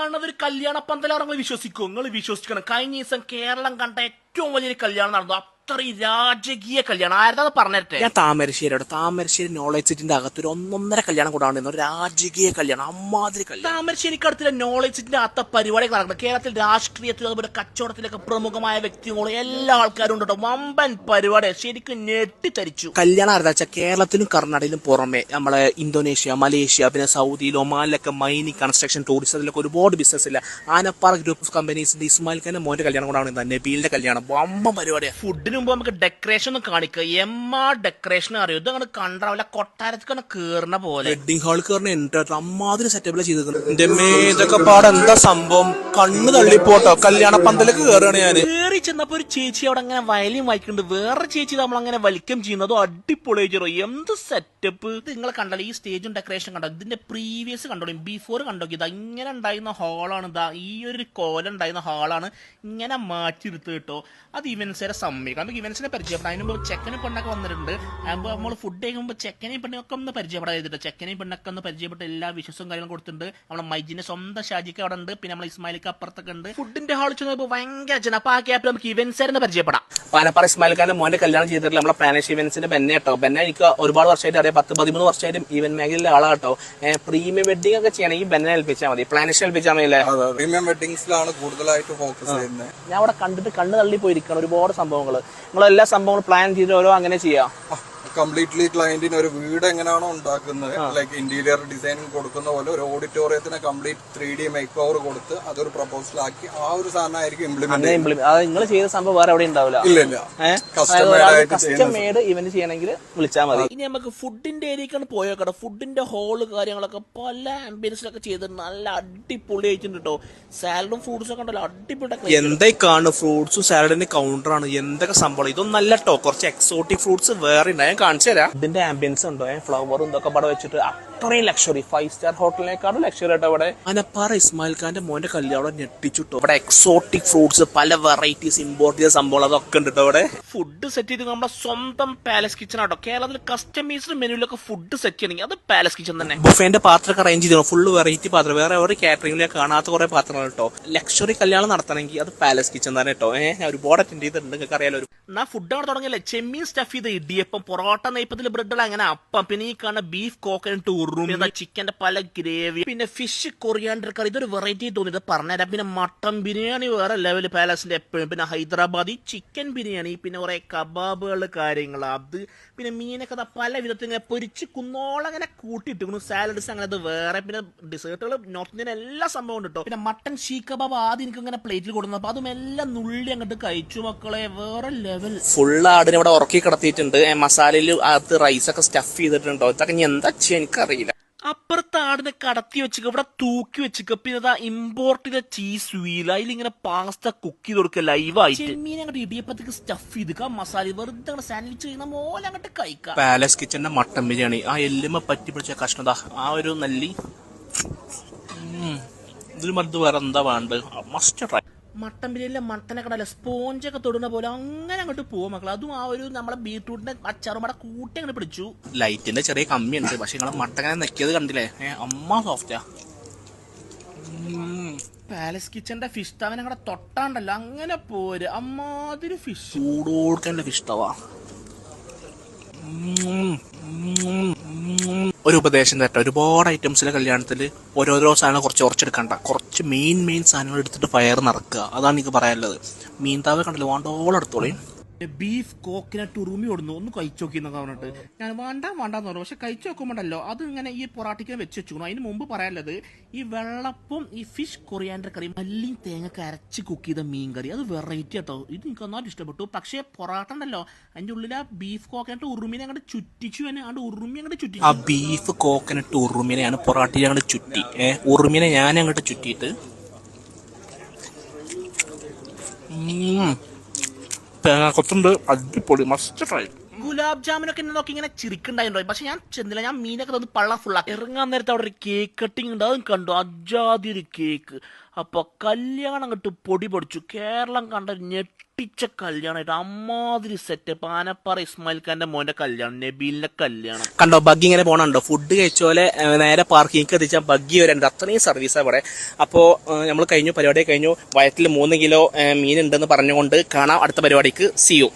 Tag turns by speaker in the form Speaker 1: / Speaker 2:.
Speaker 1: കാണുന്നത് ഒരു കല്യാണ പന്തലാണെന്ന് വിശ്വസിക്കും. നിങ്ങൾ വിശ്വസിക്കണം. കഴിഞ്ഞ ദിവസം കേരളം കണ്ട ഏറ്റവും വലിയൊരു കല്യാണം നടന്നു. അത്രയും രാജകീയ കല്യാണം. ആരതാ പറഞ്ഞിട്ട്
Speaker 2: ഞാൻ താമരശ്ശേരി നോളജ് സിറ്റിന്റെ അകത്തൊരു 1.5 കല്യാണം കൂടാണ് രാജകീയ കല്യാണം. അമ്മാതിരി കല്യാണം.
Speaker 1: താമരശ്ശേരിക്ക് അടുത്തുള്ള നോളജ് സിറ്റിന്റെ അകത്ത പരിപാടികൾ നടക്കുന്നത്. കേരളത്തിൽ രാഷ്ട്രീയത്തിൽ അതുപോലെ കച്ചവടത്തിലൊക്കെ പ്രമുഖമായ വ്യക്തികളും എല്ലാ ആൾക്കാരും ഉണ്ടോ. വമ്പൻ പരിപാടി ശരിക്കും ഞെട്ടിത്തരിച്ചു.
Speaker 2: കല്യാണം ആരതാ കേരളത്തിലും കർണാടകയിലും പുറമെ നമ്മളെ ഇന്തോനേഷ്യ, മലേഷ്യ, പിന്നെ സൗദിയിൽ, ഒമാനിലൊക്കെ മൈനിങ്, കൺസ്ട്രക്ഷൻ, ടൂറിസത്തിലൊക്കെ ഒരുപാട് ബിസിനസ് ഇല്ല. ആനപ്പാറ ഗ്രൂപ്പ് ഓഫ് കമ്പനീസിന്റെ ഇസ്മായിൽ ഖാന്റെ മോന്റെ കല്യാണം കൂടാണ് നബീലിന്റെ കല്യാണം. വമ്പൻ പരിപാടിയാണ്.
Speaker 1: ഫുഡിന് മുമ്പ് നമുക്ക് ഡെക്കറേഷൻ ഒന്ന് കാണിക്കുക. ഡെക്കറേഷൻ അറിയോ? ഇത് അങ്ങനെ കണ്ടാവില്ല, കൊട്ടാരത്തിൽ കേറുന്ന പോലെ.
Speaker 2: വെഡിങ് ഹാൾ കയറുന്ന അമ്മാതിരി സെറ്റപ്പിലാണ് ചെയ്തിരിക്കുന്നത്. എന്റെ മേതൊക്കെ പാടെ എന്താ സംഭവം, കണ്ണ് തള്ളിപ്പോട്ടോ. കല്യാണ പന്തലേക്ക് കയറുകയാണ് ഞാൻ.
Speaker 1: കയറി ചെന്നപ്പോ ഒരു ചേച്ചി അവിടെ അങ്ങനെ വയലിൻ വായിക്കുന്നുണ്ട്. വേറെ ചേച്ചി നമ്മളങ്ങനെ വലിക്കം ചെയ്യുന്നതോ അടിപൊളിയായിട്ടോ. എന്ത് സെറ്റപ്പ്. ഇത് നിങ്ങൾ കണ്ടല്ലോ, ഈ സ്റ്റേജും ഡെക്കറേഷൻ കണ്ടോ. ഇതിന്റെ പ്രീവിയസ് കണ്ടോളൂ, ബിഫോർ കണ്ടോ. ഇതാ ഇങ്ങനെ ഉണ്ടായിരുന്ന ഹാളാണ്. ഇതാ ഈ ഒരു കോലം ഉണ്ടായിരുന്ന ഹാളാണ് ഇങ്ങനെ മാറ്റിയെടുത്ത് കേട്ടോ. അത് ഇവൻസിനെ സമ്മതിക്കും. നമുക്ക് ഇവൻസിനെ പരിചയപ്പെടാം. അതിന് മുമ്പ് ചെക്കനും പെണ്ണൊക്കെ വന്നിട്ടുണ്ട്. അപ്പോൾ നമ്മൾ ഫുഡ് കഴിക്കുമ്പോൾ ചെക്കനെയും പെണ്ണൊക്കെ ഒന്ന് പരിചയപ്പെടാൻ ചെയ്തിട്ട് ചെക്കനെയും പെണ്ണൊക്കെ ഒന്ന് പരിചയപ്പെട്ട് എല്ലാ വിശ്വസും കാര്യങ്ങളും കൊടുത്തിട്ടുണ്ട്. നമ്മുടെ മൈജിന്റെ സ്വന്തം ഷാജിക്ക് അവിടെ ഉണ്ട്. പിന്നെ നമ്മൾ ഇസ്മായിലിക്ക് അപ്പുറത്തൊക്കെ ഉണ്ട്. ഫുഡിന്റെ ഹാളിൽ ചെന്നപ്പോൾ ഭയങ്കര ജനം. അപ്പൊ ആ ക്യാപ്പിൽ നമുക്ക് ഇവൻസിനെ പരിചയപ്പെടാം.
Speaker 2: പാനപ്പാറ ഇസ്മായിൽ ഖാന്റെ മോന്റെ കല്യാണം ചെയ്തിട്ടില്ല നമ്മളെ പ്ലാനേഷ് ഇവന്റ്സിന്റെ ബെന്നെ കേട്ടോ. ബെന്നെ എനിക്ക് ഒരുപാട് വർഷമായിട്ട് അറിയാം. 10-13 വർഷമായിട്ട് ഈവന്റ് മേഖലയിലെ ആളാട്ടോ. പ്രീമിയം വെഡിങ് ഒക്കെ ചെയ്യണമെങ്കിൽ ബെന്നെ ഏൽപ്പിച്ചാൽ മതി, പ്ലാനേഷ് ഏൽപ്പിച്ചാൽ മതി.
Speaker 3: പ്രീമിയം വെഡിങ്സിലാണ് കൂടുതലായിട്ട് ഫോക്കസ് ചെയ്യുന്നത്.
Speaker 2: ഞാൻ അവിടെ കണ്ടിട്ട് കണ്ണ് തള്ളി പോയിരിക്കണം. ഒരുപാട് സംഭവങ്ങൾ നിങ്ങൾ എല്ലാ സംഭവങ്ങളും പ്ലാൻ ചെയ്ത് ഓരോ അങ്ങനെ ചെയ്യാം.
Speaker 3: കംപ്ലീറ്റ്ലി ക്ലയന്റിന് ഒരു വീട് എങ്ങനെയാണോ ഉണ്ടാക്കുന്നത്, ലൈക്ക് ഇന്റീരിയർ ഡിസൈനിങ് കൊടുക്കുന്ന പോലെ ഒരു ഓഡിറ്റോറിയത്തിന് കംപ്ലീറ്റ് 3D മേക്ക് ഓവർ കൊടുത്ത് അതൊരു പ്രപ്പോസൽ ആക്കി ആ ഒരു സാധനമായിരിക്കും ഇംപ്ലിമെന്റ്.
Speaker 2: നിങ്ങൾ ചെയ്ത സംഭവം വേറെ എവിടെ ഉണ്ടാവില്ല.
Speaker 3: ഇല്ല,
Speaker 2: കസ്റ്റം മെയ്ഡ് ഇവന്റ് ചെയ്യണമെങ്കിൽ വിളിച്ചാൽ മതി.
Speaker 1: ഇനി നമുക്ക് ഫുഡിന്റെ ഏരിയക്കാണ് പോയേക്കട്ടെ. ഫുഡിന്റെ ഹോള് കാര്യങ്ങളൊക്കെ പല ആംബിയൻസിലൊക്കെ ചെയ്ത് നല്ല അടിപൊളി ആയിട്ടുണ്ട് കേട്ടോ. സാലഡും ഫ്രൂട്ട്സും ഒക്കെ ഉണ്ടല്ലോ, അടിപൊളി.
Speaker 2: എന്തായി കാണും, ഫ്രൂട്ട്സും സാലഡിന്റെ കൗണ്ടറാണ്. എന്തൊക്കെ സംഭവം. ഇതൊന്നും അല്ല കേട്ടോ, കുറച്ച് എക്സോട്ടിക് ഫ്രൂട്ട്സ് വേറെ ഉണ്ടായി കാണിച്ചു തരാം. ഇതിന്റെ ആംബിയൻസ് ഉണ്ടോ, ഫ്ലവറും ഇതൊക്കെ പടം വെച്ചിട്ട് അത്രയും ലക്ഷറി. 5 സ്റ്റാർ ഹോട്ടലിനേക്കാളും ലക്ഷറി ആട്ടോ ഇവിടെ. ആനപ്പാറ ഇസ്മായിൽ ഖാന്റെ മോന്റെ കല്യാണം ഞെട്ടിച്ചിട്ടോ. ഇവിടെ എക്സോട്ടിക് ഫ്രൂട്ട്സ്, പല വെറൈറ്റീസ് ഇമ്പോർട്ട് ചെയ്ത സംഭവം അതൊക്കെ ഉണ്ട് ഇവിടെ.
Speaker 1: ഫുഡ് സെറ്റ് ചെയ്ത് നമ്മുടെ സ്വന്തം പാലസ് കിച്ചൺ ആട്ടോ. കേരളത്തിൽ കസ്റ്റമൈസ്ഡ് മെനുവിലൊക്കെ ഫുഡ് സെറ്റ് ചെയ്യണമെങ്കിൽ അത് പാലസ് കിച്ചൺ തന്നെ.
Speaker 2: ബുഫേന്റെ പാത്രമൊക്കെ അറേഞ്ച് ചെയ്തോ. ഫുള്ള് വെറൈറ്റി പാത്രം, വേറെ ഒരു കാറ്ററിംഗിൽ കാണാത്ത കുറെ പാത്രങ്ങൾ കേട്ടോ. ലക്ഷറി കല്യാണം നടത്തണമെങ്കിൽ അത് പാലസ് കിച്ചൺ തന്നെ കേട്ടോ. ഞാൻ ഒരുപാട് അറ്റൻഡ് ചെയ്തിട്ടുണ്ട്, നിങ്ങൾക്ക് അറിയാലോ.
Speaker 1: എന്നാ ഫുഡ് അവിടെ തുടങ്ങിയല്ലേ. ചെമ്മീൻ സ്റ്റഫ് ചെയ്ത് ഇടിയപ്പം, പൊറോട്ട നെയ്പ്പത്തിൽ ബ്രെഡുകൾ, അങ്ങനെ അപ്പം. പിന്നെ ഈ കാണുന്ന ബീഫ് കോക്കനട്ട് ഉറും, ചിക്കന്റെ പല ഗ്രേവി, പിന്നെ ഫിഷ് കൊറിയാണ്ടർ കറി. ഇതൊരു വെറൈറ്റി തോന്നിയത് പറഞ്ഞുതരാം. പിന്നെ മട്ടൻ ബിരിയാണി വേറെ ലെവൽ പാലസിന്റെ എപ്പോഴും. പിന്നെ ഹൈദരാബാദി ചിക്കൻ ബിരിയാണി, പിന്നെ കുറെ കബാബുകൾ കാര്യങ്ങൾ അത്. പിന്നെ മീനൊക്കെ പല വിധത്തിൽ ഇങ്ങനെ പൊരിച്ച് കുന്നോളം അങ്ങനെ കൂട്ടിയിട്ട് സാലഡ്സ് അങ്ങനെ അത് വേറെ. പിന്നെ ഡിസേർട്ടുകൾ നോർത്ത് ഇന്ത്യൻ എല്ലാ സംഭവം ഉണ്ട് കേട്ടോ. പിന്നെ മട്ടൻ ഷീ കബാബ് ആദ്യം എനിക്ക് ഇങ്ങനെ പ്ലേറ്റിൽ കൊടുക്കുന്നത്. അപ്പൊ അതും എല്ലാം നുള്ളി അങ്ങോട്ട് കഴിച്ചു മക്കളെ, വേറെ ലെവൽ.
Speaker 2: ഫുള്ള് ആടിനെ ഇവിടെ ഉറക്കി കിടത്തിയിട്ടുണ്ട്. മസാലയിൽ അകത്ത് റൈസൊക്കെ സ്റ്റഫ് ചെയ്തിട്ടുണ്ടോ. ഇതൊക്കെ എന്താ ചെയ്യാൻ എനിക്കറിയില്ല.
Speaker 1: അപ്പുറത്ത് ആടിനെ കടത്തി വെച്ചിട്ട് ഇവിടെ തൂക്കി വെച്ചിട്ട്. പിന്നെ ഇമ്പോർട്ട് ചെയ്ത ചീസ് വീൽ, അതിലിങ്ങനെ പാസ്ത കുക്ക് ചെയ്ത് കൊടുക്കുക ലൈവായിട്ട്. ചെമ്മീൻ അങ്ങോട്ട് ഇടിയപ്പത്തേക്ക് സ്റ്റഫ് ചെയ്ത് മസാല വെറുതെ അങ്ങനെ സാൻഡ്വിച്ച് ചെയ്യുന്ന പോലെ അങ്ങോട്ട് കഴിക്കാം.
Speaker 2: പാലസ് കിച്ചന്റെ മട്ടൻ ബിരിയാണി, ആ എല്ലുമ പറ്റി പിടിച്ച കഷ്ണത, ആ ഒരു നല്ലി. ഇതിൽ മരുന്ന് വേറെ എന്താ വേണ്ടത്, മസ്റ്റ് ട്രൈ.
Speaker 1: മട്ടൻ ബിരിയാണിയിലെ മട്ടനൊക്കെ ഉണ്ടല്ലോ, സ്പോഞ്ചൊക്കെ തൊടുന്ന പോലെ അങ്ങനെ അങ്ങോട്ട് പോകും മക്കളെ. അതും ആ ഒരു നമ്മളെ ബീട്രൂട്ടിന്റെ അച്ചാറും അവിടെ കൂട്ടി അങ്ങനെ പിടിച്ചു.
Speaker 2: ലൈറ്റിന്റെ ചെറിയ കമ്മിയുണ്ട്, പക്ഷെ നിങ്ങളെ മട്ടങ്ങനെ നെക്കിയത് കണ്ടില്ലേ, അമ്മ സോഫ്റ്റാ.
Speaker 1: പാലസ് കിച്ചന്റെ ഫിഷ് തവൻ അങ്ങടെ തൊട്ടാണ്ടല്ലോ, അങ്ങനെ പോര് അമ്മാതിരി ഫിഷ്.
Speaker 2: ചൂടോടുക്കല്ല ഫിഷ് തവ. ഒരു ഉപദേശം തരട്ടെ, ഒരുപാട് ഐറ്റംസിലെ കല്യാണത്തിൽ ഓരോരോ സാധനം കുറച്ചെടുക്കണ്ട. കുറച്ച് മെയിൻ സാധനങ്ങൾ എടുത്തിട്ട് ഫയർ നിറക്കുക. അതാണ് എനിക്ക് പറയാനുള്ളത്. മീൻ താവ കണ്ടല്ലോ, വേണ്ടോളം എടുത്തോളേ.
Speaker 1: ബീഫ് കോക്കനട്ട് ഉറുമി കൊടുന്നു, ഒന്ന് കഴിച്ചു നോക്കി എന്നൊക്കെ പറഞ്ഞിട്ട് ഞാൻ വേണ്ടാന്ന് പറഞ്ഞു. പക്ഷെ കഴിച്ചു നോക്കുമ്പോണ്ടല്ലോ അത് ഇങ്ങനെ ഈ പൊറാട്ടിക്ക് വെച്ച് വെച്ചു. അതിന് മുമ്പ് പറയാനുള്ളത്, ഈ വെള്ളപ്പം, ഈ ഫിഷ് കൊറിയാണ്ടർ കറി, മല്ലിയും തേങ്ങ അരച്ച് കുക്ക് ചെയ്ത മീൻ കറി, അത് വെറൈറ്റി ആട്ടോ. ഇത് എനിക്ക് ഒന്നാമത് ഇഷ്ടപ്പെട്ടു. പക്ഷേ പൊറാട്ട ഉണ്ടല്ലോ, അതിന്റെ ഉള്ളിൽ ആ ബീഫ് കോക്കനട്ട് ഉറുമിനെ അങ്ങോട്ട് ചുറ്റിച്ചു. ഉറുമി അങ്ങോട്ട് ചുറ്റി.
Speaker 2: ആ ബീഫ് കോക്കനട്ട് ഉറുമിനെയാണ് പൊറാട്ടിയിൽ അങ്ങോട്ട് ചുറ്റി. ഉറുമിനെ ഞാൻ അങ്ങോട്ട് ചുറ്റിയിട്ട് തേങ്ങ കൊത്തുണ്ട്, അടിപൊളി, മസ്റ്റ് ട്രൈ.
Speaker 1: ഗുലാബ് ജാമുനൊക്കെ എന്നെ നോക്കി ഇങ്ങനെ ചിരിക്കുണ്ടായിരുന്നു. പക്ഷെ ഞാൻ ചെന്നില്ല, ഞാൻ മീനൊക്കെ തന്ന് പള്ള ഫുള്ളാക്കി. ഇറങ്ങാൻ നേരത്തെ അവിടെ ഒരു കേക്ക് കട്ടിങ് ഉണ്ട്, അതും കണ്ടു, അജാതി ഒരു കേക്ക്. അപ്പൊ കല്യാണം കണ്ട് പൊടി പൊടിച്ചു. കേരളം കണ്ട ഞെട്ടിച്ച കല്യാണമായിട്ട് അമ്മാതിരി സെറ്റപ്പ്. ആനപ്പാറ ഇസ്മായിൽ ഖാന്റെ മോന്റെ കല്യാണം, നബീലിന്റെ കല്യാണം.
Speaker 2: കണ്ടോ ബഗ്ഗി ഇങ്ങനെ പോണുണ്ടോ? ഫുഡ് കഴിച്ചോലെ നേരെ പാർക്കിംഗ് എത്തിച്ചാൽ ബഗ്ഗി വരേണ്ട അത്രയും സർവീസാണ് ഇവിടെ. അപ്പോൾ നമ്മൾ കഴിഞ്ഞു, പരിപാടി കഴിഞ്ഞു. വയറ്റിൽ 3 കിലോ മീൻ ഉണ്ടെന്ന് പറഞ്ഞുകൊണ്ട് കാണാം അടുത്ത പരിപാടിക്ക്. See U.